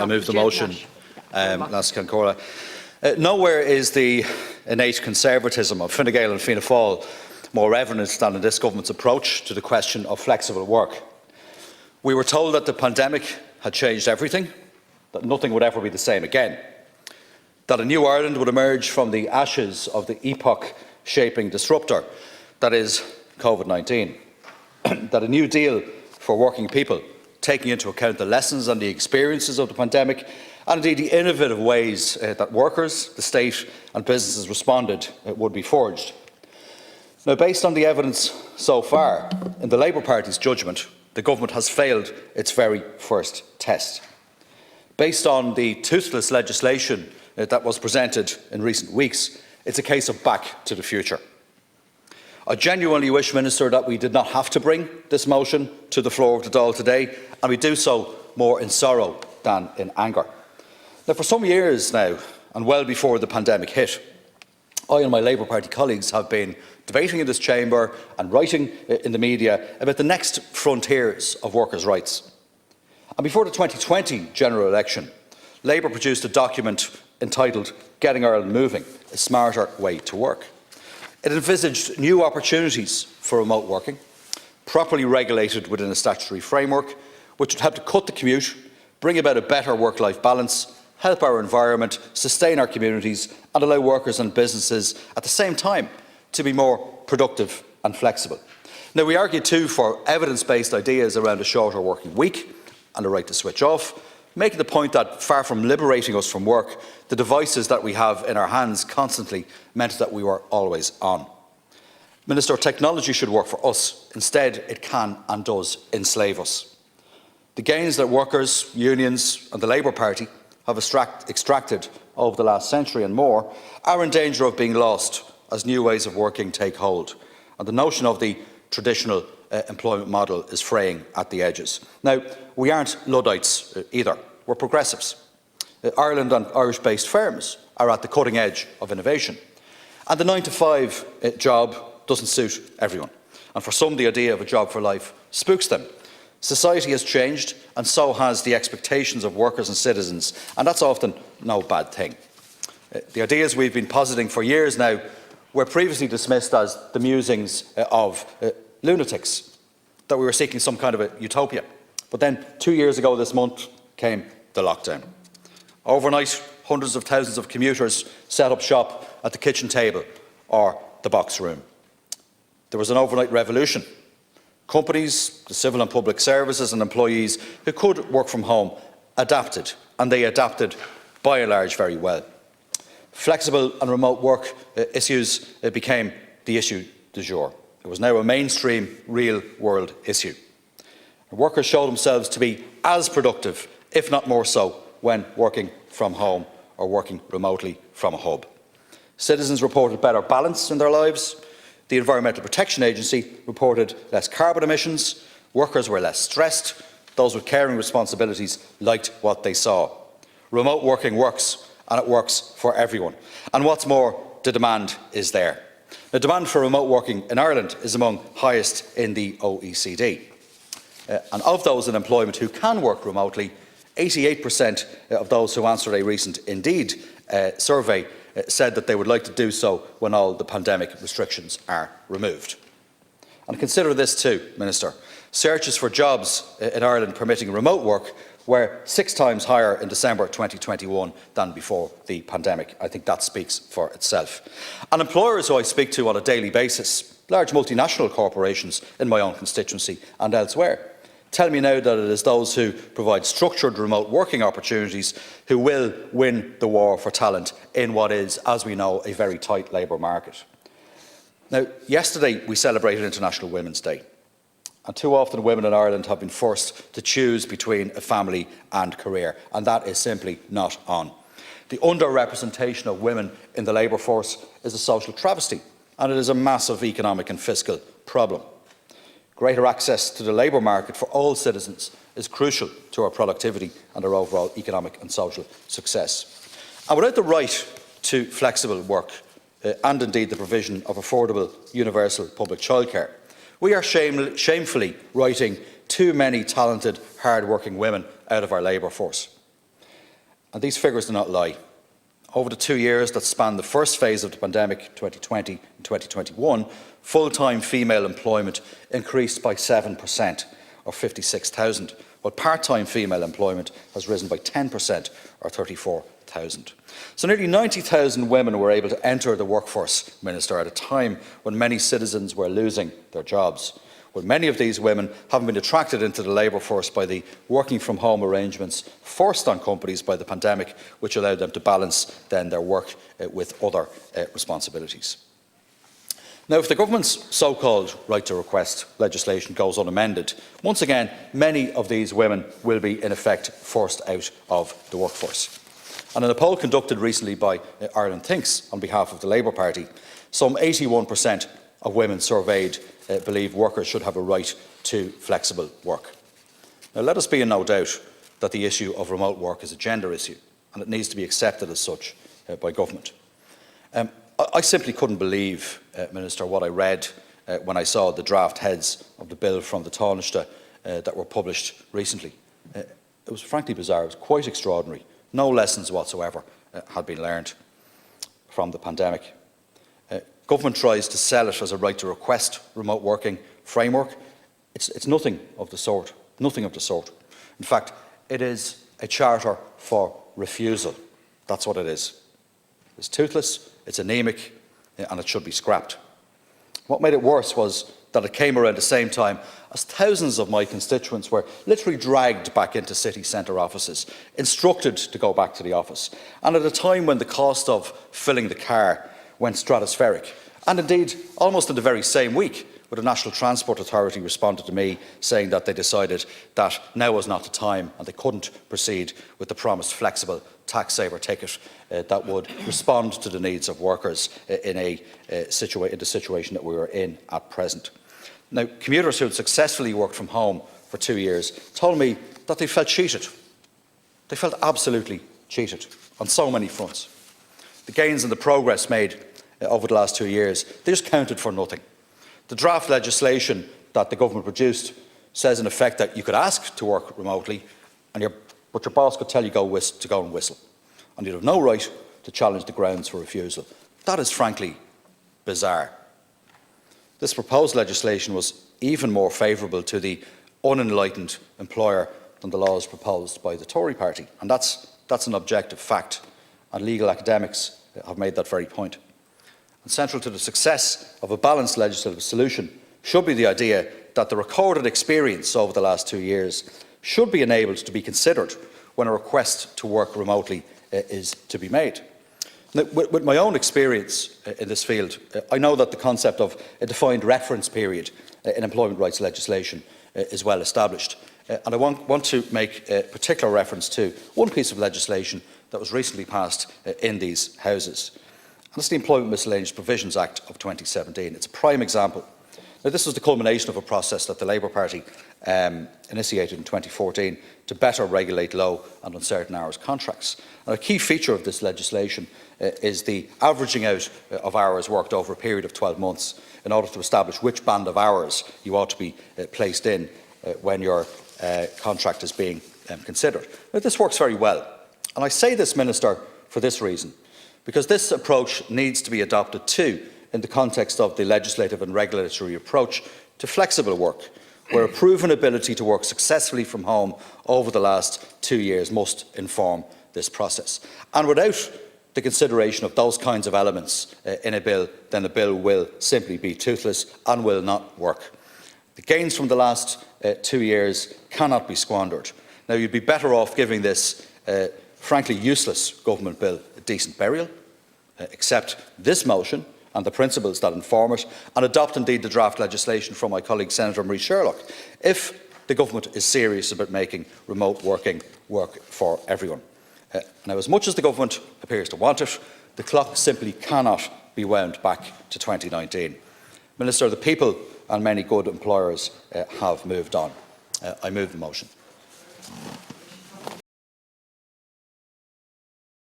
I move the motion. Nowhere is the innate conservatism of Fine Gael and Fianna Fáil more evident than in this government's approach to the question of flexible work. We were told that the pandemic had changed everything, that nothing would ever be the same again, that a new Ireland would emerge from the ashes of the epoch-shaping disruptor that is COVID-19, that a new deal for working people, taking into account the lessons and the experiences of the pandemic, and indeed the innovative ways that workers, the state and businesses responded, would be forged. Now, based on the evidence so far, in the Labour Party's judgment, the government has failed its very first test. Based on the toothless legislation that was presented in recent weeks, it's a case of back to the future. I genuinely wish, Minister, that we did not have to bring this motion to the floor of the Dáil today, and we do so more in sorrow than in anger. Now, for some years now, and well before the pandemic hit, I and my Labour Party colleagues have been debating in this chamber and writing in the media about the next frontiers of workers' rights. And before the 2020 general election, Labour produced a document entitled Getting Ireland Moving, a Smarter Way to Work. It envisaged new opportunities for remote working, properly regulated within a statutory framework, which would help to cut the commute, bring about a better work-life balance, help our environment, sustain our communities and allow workers and businesses at the same time to be more productive and flexible. Now, we argue too for evidence-based ideas around a shorter working week and a right to switch off, making the point that far from liberating us from work, the devices that we have in our hands constantly meant that we were always on. Minister, technology should work for us. Instead, it can and does enslave us. The gains that workers, unions and the Labour Party have extracted over the last century and more are in danger of being lost as new ways of working take hold, and the notion of the traditional employment model is fraying at the edges. Now, we aren't Luddites either, we're progressives. Ireland and Irish-based firms are at the cutting edge of innovation, and the 9-to-5 job doesn't suit everyone, and for some the idea of a job for life spooks them. Society has changed, and so has the expectations of workers and citizens, and that's often no bad thing. The ideas we've been positing for years now were previously dismissed as the musings of lunatics, that we were seeking some kind of a utopia. But then 2 years ago this month came the lockdown. Overnight, hundreds of thousands of commuters set up shop at the kitchen table or the box room. There was an overnight revolution. Companies, the civil and public services and employees who could work from home adapted, and they adapted by and large very well. Flexible and remote work issues became the issue du jour. It was now a mainstream, real-world issue. Workers showed themselves to be as productive, if not more so, when working from home or working remotely from a hub. Citizens reported better balance in their lives. The Environmental Protection Agency reported less carbon emissions. Workers were less stressed. Those with caring responsibilities liked what they saw. Remote working works, and it works for everyone. And what's more, the demand is there. The demand for remote working in Ireland is among highest in the OECD. And of those in employment who can work remotely, 88% of those who answered a recent Indeed survey said that they would like to do so when all the pandemic restrictions are removed. And consider this too, Minister. Searches for jobs in Ireland permitting remote work were 6 times higher in December 2021 than before the pandemic. I think that speaks for itself. And employers who I speak to on a daily basis, large multinational corporations in my own constituency and elsewhere, tell me now that it is those who provide structured remote working opportunities who will win the war for talent in what is, as we know, a very tight labour market. Now, yesterday we celebrated International Women's Day, and too often women in Ireland have been forced to choose between a family and career, and that is simply not on. The underrepresentation of women in the labour force is a social travesty, and it is a massive economic and fiscal problem. Greater access to the labour market for all citizens is crucial to our productivity and our overall economic and social success. And without the right to flexible work and indeed the provision of affordable universal public childcare, we are shamefully writing too many talented, hard-working women out of our labour force. And these figures do not lie. Over the 2 years that spanned the first phase of the pandemic, 2020 and 2021, full-time female employment increased by 7%, or 56,000, while part-time female employment has risen by 10%, or 34,000. So nearly 90,000 women were able to enter the workforce, Minister, at a time when many citizens were losing their jobs. Well, many of these women haven't been attracted into the labour force by the working from home arrangements forced on companies by the pandemic, which allowed them to balance then their work with other responsibilities. Now, if the government's so-called right to request legislation goes unamended, once again, many of these women will be, in effect, forced out of the workforce. And in a poll conducted recently by Ireland Thinks on behalf of the Labour Party, some 81% of women surveyed believe workers should have a right to flexible work. Now, let us be in no doubt that the issue of remote work is a gender issue, and it needs to be accepted as such by government. I simply couldn't believe, Minister, what I read when I saw the draft heads of the bill from the Taoiseach that were published recently. It was frankly bizarre. It was quite extraordinary. No lessons whatsoever had been learned from the pandemic. Government tries to sell it as a right to request remote working framework. It's nothing of the sort. Nothing of the sort. In fact, it is a charter for refusal. That's what it is. It's toothless, it's anaemic, and it should be scrapped. What made it worse was that it came around the same time as thousands of my constituents were literally dragged back into city centre offices, instructed to go back to the office, and at a time when the cost of filling the car went stratospheric. And indeed, almost in the very same week, where the National Transport Authority responded to me saying that they decided that now was not the time and they couldn't proceed with the promised flexible tax saver ticket that would respond to the needs of workers in the situation that we were in at present. Now, commuters who had successfully worked from home for 2 years told me that they felt cheated. They felt absolutely cheated on so many fronts. The gains and the progress made over the last 2 years, they just counted for nothing. The draft legislation that the government produced says in effect that you could ask to work remotely, but your boss could tell you to go and whistle, and you'd have no right to challenge the grounds for refusal. That is frankly bizarre. This proposed legislation was even more favourable to the unenlightened employer than the laws proposed by the Tory party, and that's an objective fact, and legal academics have made that very point. And central to the success of a balanced legislative solution should be the idea that the recorded experience over the last 2 years should be enabled to be considered when a request to work remotely is to be made. Now, with my own experience in this field, I know that the concept of a defined reference period in employment rights legislation is well established. And I want to make particular reference to one piece of legislation that was recently passed in these Houses. And that's the Employment Miscellaneous Provisions Act of 2017. It's a prime example. Now, this was the culmination of a process that the Labour Party initiated in 2014 to better regulate low and uncertain hours contracts. And a key feature of this legislation is the averaging out of hours worked over a period of 12 months in order to establish which band of hours you ought to be placed in when your contract is being considered. Now, this works very well. And I say this, Minister, for this reason, because this approach needs to be adopted too in the context of the legislative and regulatory approach to flexible work, where a proven ability to work successfully from home over the last 2 years must inform this process. And without the consideration of those kinds of elements in a bill, then the bill will simply be toothless and will not work. The gains from the last 2 years cannot be squandered. Now, you'd be better off giving this frankly useless government bill a decent burial, accept this motion and the principles that inform it, and adopt indeed the draft legislation from my colleague Senator Marie Sherlock, if the government is serious about making remote working work for everyone. Now, as much as the government appears to want it, the clock simply cannot be wound back to 2019. Minister, the people and many good employers have moved on. I move the motion.